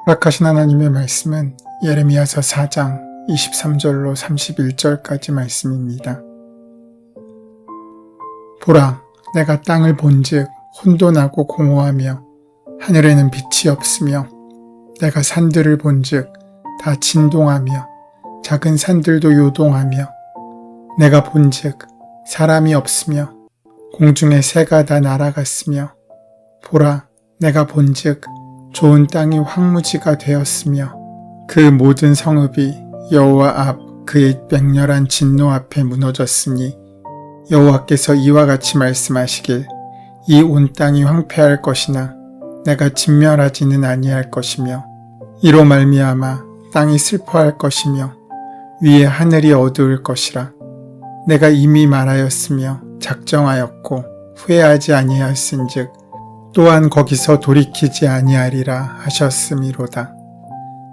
허락하신 하나님의 말씀은 예레미야서 4장 23절로 31절까지 말씀입니다. 보라, 내가 땅을 본즉 혼돈하고 공허하며 하늘에는 빛이 없으며 내가 산들을 본즉 다 진동하며 작은 산들도 요동하며 내가 본즉 사람이 없으며 공중의 새가 다 날아갔으며 보라, 내가 본즉 좋은 땅이 황무지가 되었으며 그 모든 성읍이 여호와 앞 그의 맹렬한 진노 앞에 무너졌으니 여호와께서 이와 같이 말씀하시길 이 온 땅이 황폐할 것이나 내가 진멸하지는 아니할 것이며 이로 말미암아 땅이 슬퍼할 것이며 위에 하늘이 어두울 것이라. 내가 이미 말하였으며 작정하였고 후회하지 아니하였은즉 또한 거기서 돌이키지 아니하리라 하셨음이로다.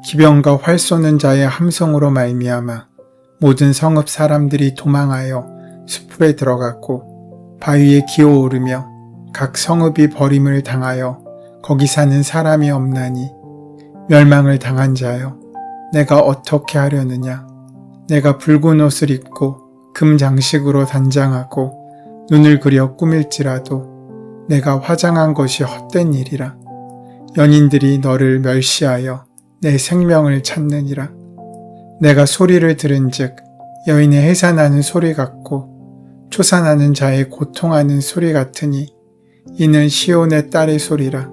기병과 활 쏘는 자의 함성으로 말미암아 모든 성읍 사람들이 도망하여 숲에 들어갔고 바위에 기어오르며 각 성읍이 버림을 당하여 거기 사는 사람이 없나니 멸망을 당한 자여, 내가 어떻게 하려느냐. 내가 붉은 옷을 입고 금 장식으로 단장하고 눈을 그려 꾸밀지라도 내가 화장한 것이 헛된 일이라. 연인들이 너를 멸시하여 내 생명을 찾느니라. 내가 소리를 들은즉 여인의 해산하는 소리 같고 초산하는 자의 고통하는 소리 같으니 이는 시온의 딸의 소리라.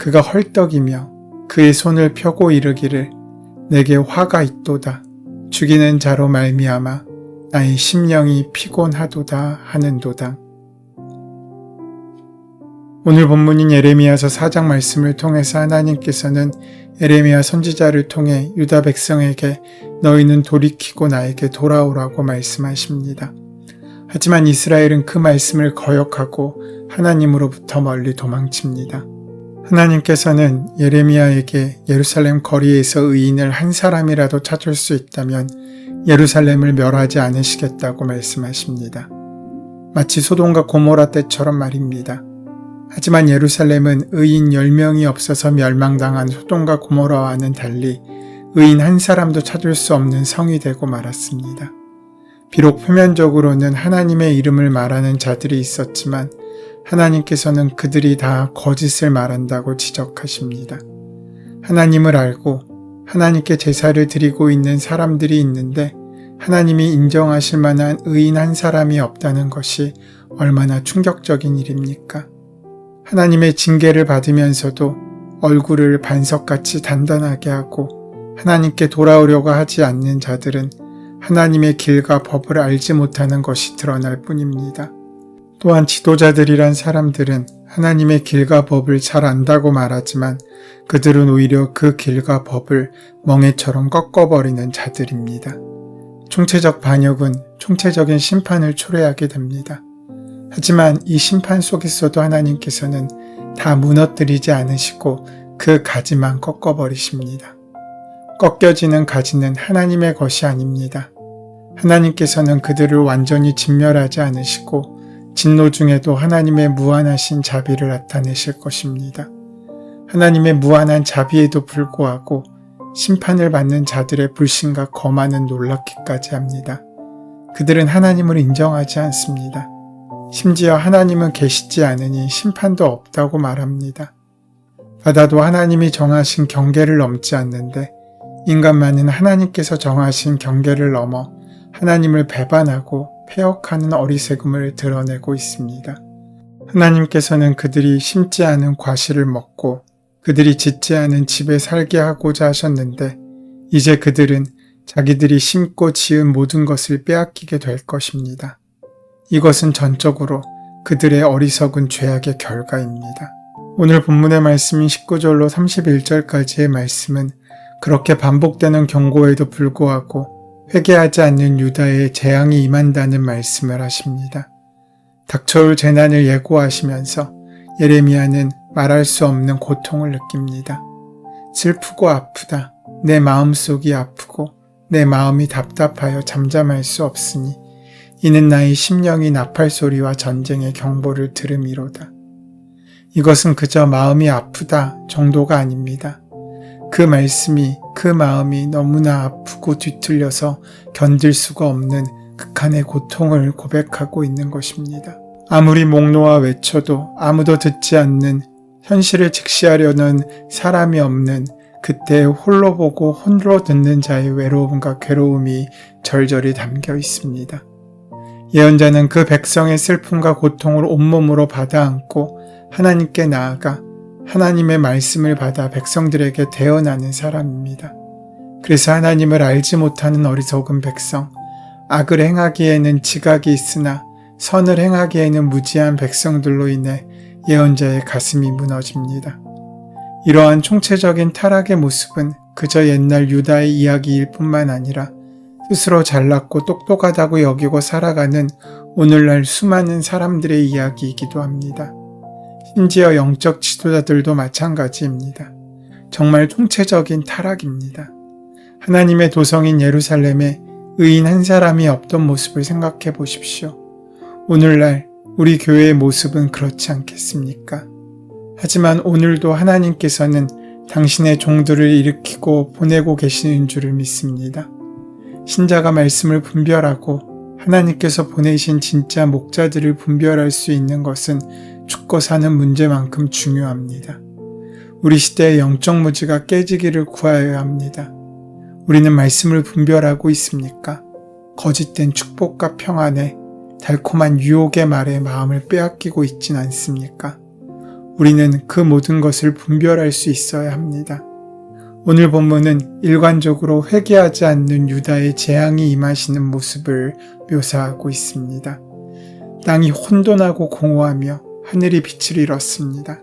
그가 헐떡이며 그의 손을 펴고 이르기를 내게 화가 있도다. 죽이는 자로 말미암아 나의 심령이 피곤하도다 하는도다. 오늘 본문인 예레미야서 4장 말씀을 통해서 하나님께서는 예레미야 선지자를 통해 유다 백성에게 너희는 돌이키고 나에게 돌아오라고 말씀하십니다. 하지만 이스라엘은 그 말씀을 거역하고 하나님으로부터 멀리 도망칩니다. 하나님께서는 예레미야에게 예루살렘 거리에서 의인을 한 사람이라도 찾을 수 있다면 예루살렘을 멸하지 않으시겠다고 말씀하십니다. 마치 소돔과 고모라 때처럼 말입니다. 하지만 예루살렘은 의인 10명이 없어서 멸망당한 소돔과 고모라와는 달리 의인 한 사람도 찾을 수 없는 성이 되고 말았습니다. 비록 표면적으로는 하나님의 이름을 말하는 자들이 있었지만 하나님께서는 그들이 다 거짓을 말한다고 지적하십니다. 하나님을 알고 하나님께 제사를 드리고 있는 사람들이 있는데 하나님이 인정하실 만한 의인 한 사람이 없다는 것이 얼마나 충격적인 일입니까? 하나님의 징계를 받으면서도 얼굴을 반석같이 단단하게 하고 하나님께 돌아오려고 하지 않는 자들은 하나님의 길과 법을 알지 못하는 것이 드러날 뿐입니다. 또한 지도자들이란 사람들은 하나님의 길과 법을 잘 안다고 말하지만 그들은 오히려 그 길과 법을 멍에처럼 꺾어버리는 자들입니다. 총체적 반역은 총체적인 심판을 초래하게 됩니다. 하지만 이 심판 속에서도 하나님께서는 다 무너뜨리지 않으시고 그 가지만 꺾어버리십니다. 꺾여지는 가지는 하나님의 것이 아닙니다. 하나님께서는 그들을 완전히 진멸하지 않으시고 진노 중에도 하나님의 무한하신 자비를 나타내실 것입니다. 하나님의 무한한 자비에도 불구하고 심판을 받는 자들의 불신과 거만은 놀랍기까지 합니다. 그들은 하나님을 인정하지 않습니다. 심지어 하나님은 계시지 않으니 심판도 없다고 말합니다. 바다도 하나님이 정하신 경계를 넘지 않는데 인간만은 하나님께서 정하신 경계를 넘어 하나님을 배반하고 폐역하는 어리석음을 드러내고 있습니다. 하나님께서는 그들이 심지 않은 과실을 먹고 그들이 짓지 않은 집에 살게 하고자 하셨는데 이제 그들은 자기들이 심고 지은 모든 것을 빼앗기게 될 것입니다. 이것은 전적으로 그들의 어리석은 죄악의 결과입니다. 오늘 본문의 말씀인 19절로 31절까지의 말씀은 그렇게 반복되는 경고에도 불구하고 회개하지 않는 유다에 재앙이 임한다는 말씀을 하십니다. 닥쳐올 재난을 예고하시면서 예레미야는 말할 수 없는 고통을 느낍니다. 슬프고 아프다. 내 마음속이 아프고 내 마음이 답답하여 잠잠할 수 없으니 이는 나의 심령이 나팔 소리와 전쟁의 경보를 들음이로다. 이것은 그저 마음이 아프다 정도가 아닙니다. 그 말씀이 그 마음이 너무나 아프고 뒤틀려서 견딜 수가 없는 극한의 고통을 고백하고 있는 것입니다. 아무리 목 놓아 외쳐도 아무도 듣지 않는 현실을 직시하려는 사람이 없는 그때 홀로 보고 홀로 듣는 자의 외로움과 괴로움이 절절히 담겨 있습니다. 예언자는 그 백성의 슬픔과 고통을 온몸으로 받아 안고 하나님께 나아가 하나님의 말씀을 받아 백성들에게 대언하는 사람입니다. 그래서 하나님을 알지 못하는 어리석은 백성, 악을 행하기에는 지각이 있으나 선을 행하기에는 무지한 백성들로 인해 예언자의 가슴이 무너집니다. 이러한 총체적인 타락의 모습은 그저 옛날 유다의 이야기일 뿐만 아니라 스스로 잘났고 똑똑하다고 여기고 살아가는 오늘날 수많은 사람들의 이야기이기도 합니다. 심지어 영적 지도자들도 마찬가지입니다. 정말 총체적인 타락입니다. 하나님의 도성인 예루살렘에 의인 한 사람이 없던 모습을 생각해 보십시오. 오늘날 우리 교회의 모습은 그렇지 않겠습니까? 하지만 오늘도 하나님께서는 당신의 종들을 일으키고 보내고 계시는 줄을 믿습니다. 신자가 말씀을 분별하고 하나님께서 보내신 진짜 목자들을 분별할 수 있는 것은 죽고 사는 문제만큼 중요합니다. 우리 시대의 영적 무지가 깨지기를 구하여야 합니다. 우리는 말씀을 분별하고 있습니까? 거짓된 축복과 평안에 달콤한 유혹의 말에 마음을 빼앗기고 있진 않습니까? 우리는 그 모든 것을 분별할 수 있어야 합니다. 오늘 본문은 일관적으로 회개하지 않는 유다의 재앙이 임하시는 모습을 묘사하고 있습니다. 땅이 혼돈하고 공허하며 하늘이 빛을 잃었습니다.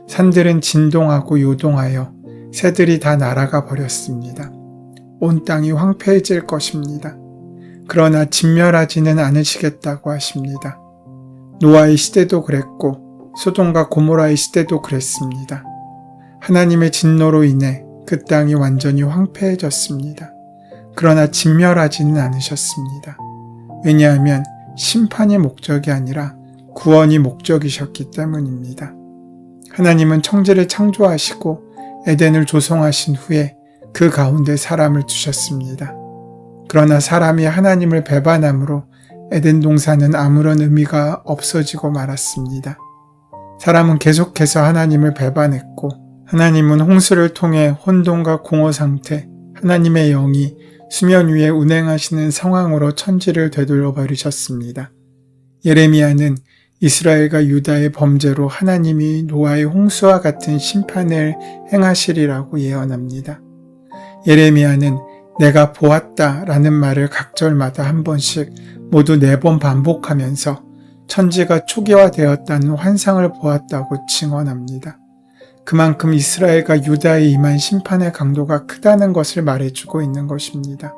산들은 진동하고 요동하여 새들이 다 날아가 버렸습니다. 온 땅이 황폐해질 것입니다. 그러나 진멸하지는 않으시겠다고 하십니다. 노아의 시대도 그랬고 소돔과 고모라의 시대도 그랬습니다. 하나님의 진노로 인해 그 땅이 완전히 황폐해졌습니다. 그러나 진멸하지는 않으셨습니다. 왜냐하면 심판이 목적이 아니라 구원이 목적이셨기 때문입니다. 하나님은 천지를 창조하시고 에덴을 조성하신 후에 그 가운데 사람을 두셨습니다. 그러나 사람이 하나님을 배반함으로 에덴 동산은 아무런 의미가 없어지고 말았습니다. 사람은 계속해서 하나님을 배반했고 하나님은 홍수를 통해 혼돈과 공허 상태, 하나님의 영이 수면 위에 운행하시는 상황으로 천지를 되돌려 버리셨습니다. 예레미야는 이스라엘과 유다의 범죄로 하나님이 노아의 홍수와 같은 심판을 행하시리라고 예언합니다. 예레미야는 내가 보았다 라는 말을 각절마다 한 번씩 모두 4번 반복하면서 천지가 초기화되었다는 환상을 보았다고 증언합니다. 그만큼 이스라엘과 유다에 임한 심판의 강도가 크다는 것을 말해주고 있는 것입니다.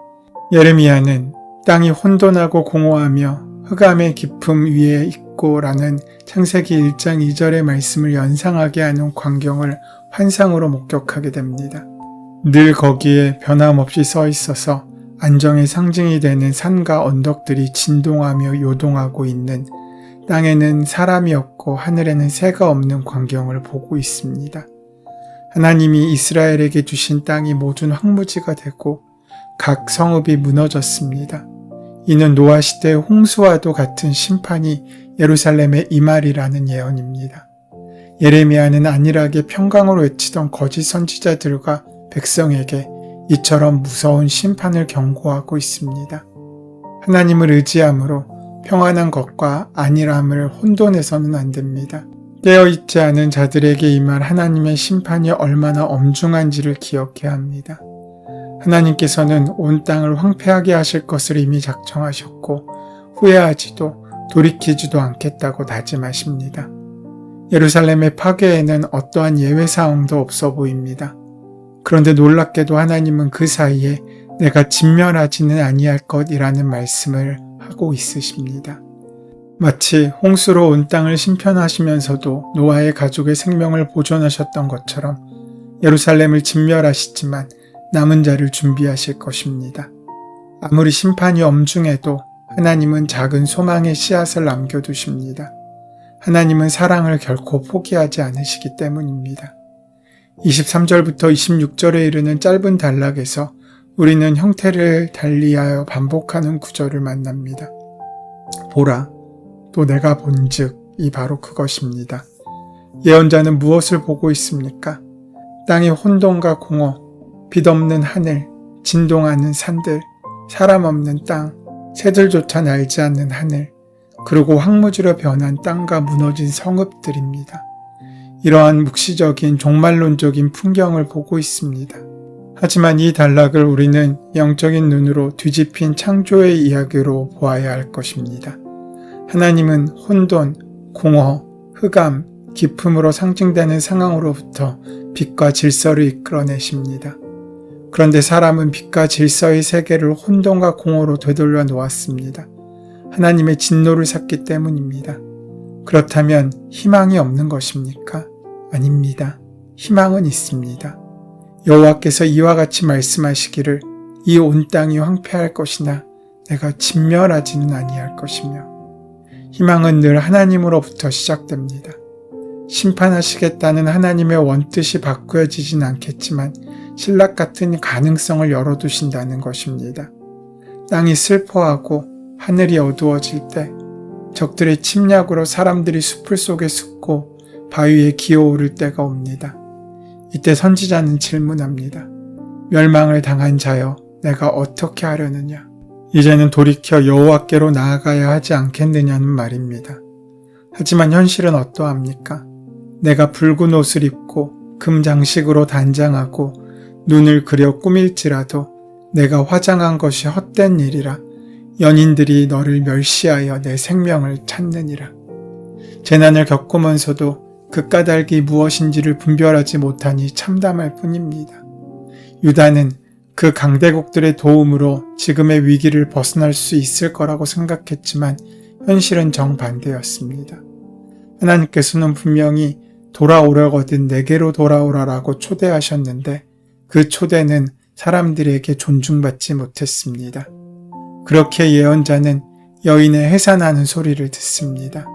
예레미야는 땅이 혼돈하고 공허하며 흑암의 깊음 위에 있고 라는 창세기 1장 2절의 말씀을 연상하게 하는 광경을 환상으로 목격하게 됩니다. 늘 거기에 변함없이 서 있어서 안정의 상징이 되는 산과 언덕들이 진동하며 요동하고 있는 땅에는 사람이 없고 하늘에는 새가 없는 광경을 보고 있습니다. 하나님이 이스라엘에게 주신 땅이 모든 황무지가 되고 각 성읍이 무너졌습니다. 이는 노아 시대의 홍수와도 같은 심판이 예루살렘에 임하리라는 예언입니다. 예레미야는 안일하게 평강으로 외치던 거짓 선지자들과 백성에게 이처럼 무서운 심판을 경고하고 있습니다. 하나님을 의지함으로 평안한 것과 안일함을 혼돈해서는 안 됩니다. 깨어있지 않은 자들에게 임할 하나님의 심판이 얼마나 엄중한지를 기억해야 합니다. 하나님께서는 온 땅을 황폐하게 하실 것을 이미 작정하셨고 후회하지도 돌이키지도 않겠다고 다짐하십니다. 예루살렘의 파괴에는 어떠한 예외 사항도 없어 보입니다. 그런데 놀랍게도 하나님은 그 사이에 내가 진멸하지는 아니할 것이라는 말씀을 하고 있으십니다. 마치 홍수로 온 땅을 심편하시면서도 노아의 가족의 생명을 보존하셨던 것처럼 예루살렘을 진멸하시지만 남은 자를 준비하실 것입니다. 아무리 심판이 엄중해도 하나님은 작은 소망의 씨앗을 남겨두십니다. 하나님은 사랑을 결코 포기하지 않으시기 때문입니다. 23절부터 26절에 이르는 짧은 단락에서 우리는 형태를 달리하여 반복하는 구절을 만납니다. 보라, 또 내가 본즉 이 바로 그것입니다. 예언자는 무엇을 보고 있습니까? 땅의 혼돈과 공허, 빛 없는 하늘, 진동하는 산들, 사람 없는 땅, 새들조차 날지 않는 하늘, 그리고 황무지로 변한 땅과 무너진 성읍들입니다. 이러한 묵시적인 종말론적인 풍경을 보고 있습니다. 하지만 이 단락을 우리는 영적인 눈으로 뒤집힌 창조의 이야기로 보아야 할 것입니다. 하나님은 혼돈, 공허, 흑암, 기품으로 상징되는 상황으로부터 빛과 질서를 이끌어내십니다. 그런데 사람은 빛과 질서의 세계를 혼돈과 공허로 되돌려 놓았습니다. 하나님의 진노를 샀기 때문입니다. 그렇다면 희망이 없는 것입니까? 아닙니다. 희망은 있습니다. 여호와께서 이와 같이 말씀하시기를 이 온 땅이 황폐할 것이나 내가 진멸하지는 아니할 것이며, 희망은 늘 하나님으로부터 시작됩니다. 심판하시겠다는 하나님의 원뜻이 바꾸어지진 않겠지만 신락 같은 가능성을 열어두신다는 것입니다. 땅이 슬퍼하고 하늘이 어두워질 때, 적들의 침략으로 사람들이 숲을 속에 숨고 바위에 기어오를 때가 옵니다. 이때 선지자는 질문합니다. 멸망을 당한 자여, 내가 어떻게 하려느냐? 이제는 돌이켜 여호와께로 나아가야 하지 않겠느냐는 말입니다. 하지만 현실은 어떠합니까? 내가 붉은 옷을 입고 금장식으로 단장하고 눈을 그려 꾸밀지라도 내가 화장한 것이 헛된 일이라 연인들이 너를 멸시하여 내 생명을 찾느니라. 재난을 겪으면서도 그 까닭이 무엇인지를 분별하지 못하니 참담할 뿐입니다. 유다는 그 강대국들의 도움으로 지금의 위기를 벗어날 수 있을 거라고 생각했지만 현실은 정반대였습니다. 하나님께서는 분명히 돌아오려거든 내게로 돌아오라라고 초대하셨는데 그 초대는 사람들에게 존중받지 못했습니다. 그렇게 예언자는 여인의 해산하는 소리를 듣습니다.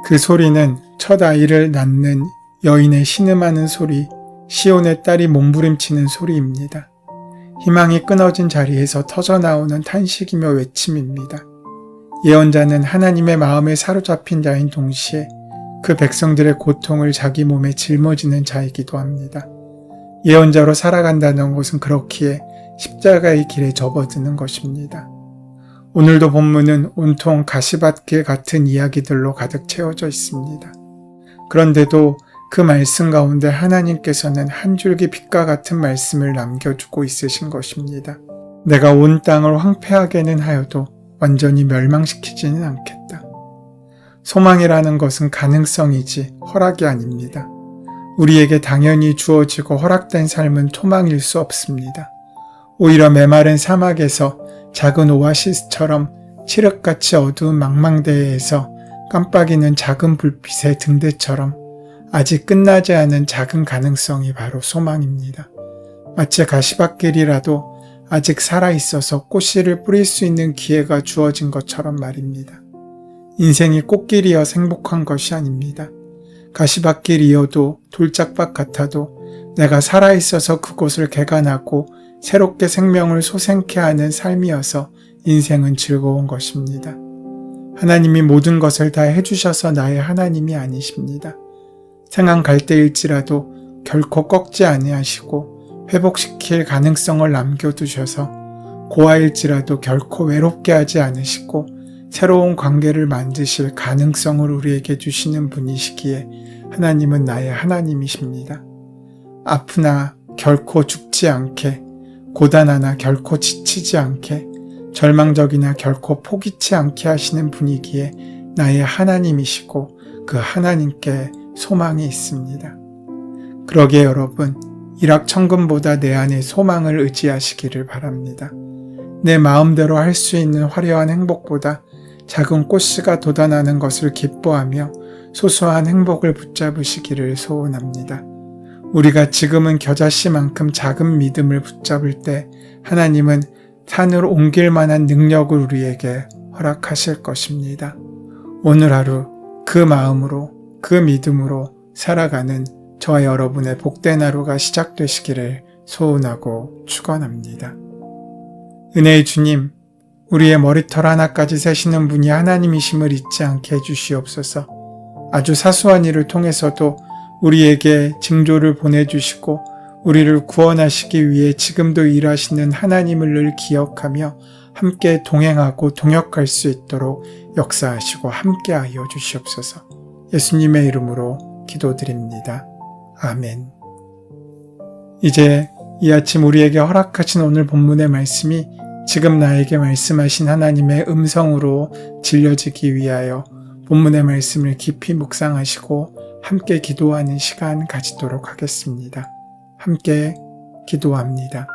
그 소리는 첫 아이를 낳는 여인의 신음하는 소리, 시온의 딸이 몸부림치는 소리입니다. 희망이 끊어진 자리에서 터져나오는 탄식이며 외침입니다. 예언자는 하나님의 마음에 사로잡힌 자인 동시에 그 백성들의 고통을 자기 몸에 짊어지는 자이기도 합니다. 예언자로 살아간다는 것은 그렇기에 십자가의 길에 접어드는 것입니다. 오늘도 본문은 온통 가시밭길 같은 이야기들로 가득 채워져 있습니다. 그런데도 그 말씀 가운데 하나님께서는 한 줄기 빛과 같은 말씀을 남겨주고 있으신 것입니다. 내가 온 땅을 황폐하게는 하여도 완전히 멸망시키지는 않겠다. 소망이라는 것은 가능성이지 허락이 아닙니다. 우리에게 당연히 주어지고 허락된 삶은 소망일 수 없습니다. 오히려 메마른 사막에서 작은 오아시스처럼 칠흑같이 어두운 망망대해에서 깜빡이는 작은 불빛의 등대처럼 아직 끝나지 않은 작은 가능성이 바로 소망입니다. 마치 가시밭길이라도 아직 살아있어서 꽃씨를 뿌릴 수 있는 기회가 주어진 것처럼 말입니다. 인생이 꽃길이어 행복한 것이 아닙니다. 가시밭길이어도 돌짝밭 같아도 내가 살아있어서 그곳을 개간하고 새롭게 생명을 솟행케 하는 삶이어서 인생은 즐거운 것입니다. 하나님이 모든 것을 다 해주셔서 나의 하나님이 아니십니다. 상한 갈대일지라도 결코 꺾지 아니하시고 회복시킬 가능성을 남겨두셔서 고아일지라도 결코 외롭게 하지 않으시고 새로운 관계를 만드실 가능성을 우리에게 주시는 분이시기에 하나님은 나의 하나님이십니다. 아프나 결코 죽지 않게, 고단하나 결코 지치지 않게, 절망적이나 결코 포기치 않게 하시는 분이기에 나의 하나님이시고 그 하나님께 소망이 있습니다. 그러기에 여러분, 일확천금보다 내 안에 소망을 의지하시기를 바랍니다. 내 마음대로 할 수 있는 화려한 행복보다 작은 꽃씨가 돋아나는 것을 기뻐하며 소소한 행복을 붙잡으시기를 소원합니다. 우리가 지금은 겨자씨만큼 작은 믿음을 붙잡을 때 하나님은 산을 옮길 만한 능력을 우리에게 허락하실 것입니다. 오늘 하루 그 마음으로 그 믿음으로 살아가는 저와 여러분의 복된 하루가 시작되시기를 소원하고 축원합니다. 은혜의 주님, 우리의 머리털 하나까지 세시는 분이 하나님이심을 잊지 않게 해주시옵소서. 아주 사소한 일을 통해서도 우리에게 징조를 보내주시고 우리를 구원하시기 위해 지금도 일하시는 하나님을 늘 기억하며 함께 동행하고 동역할 수 있도록 역사하시고 함께하여 주시옵소서. 예수님의 이름으로 기도드립니다. 아멘. 이제 이 아침 우리에게 허락하신 오늘 본문의 말씀이 지금 나에게 말씀하신 하나님의 음성으로 들려지기 위하여 본문의 말씀을 깊이 묵상하시고 함께 기도하는 시간 가지도록 하겠습니다. 함께 기도합니다.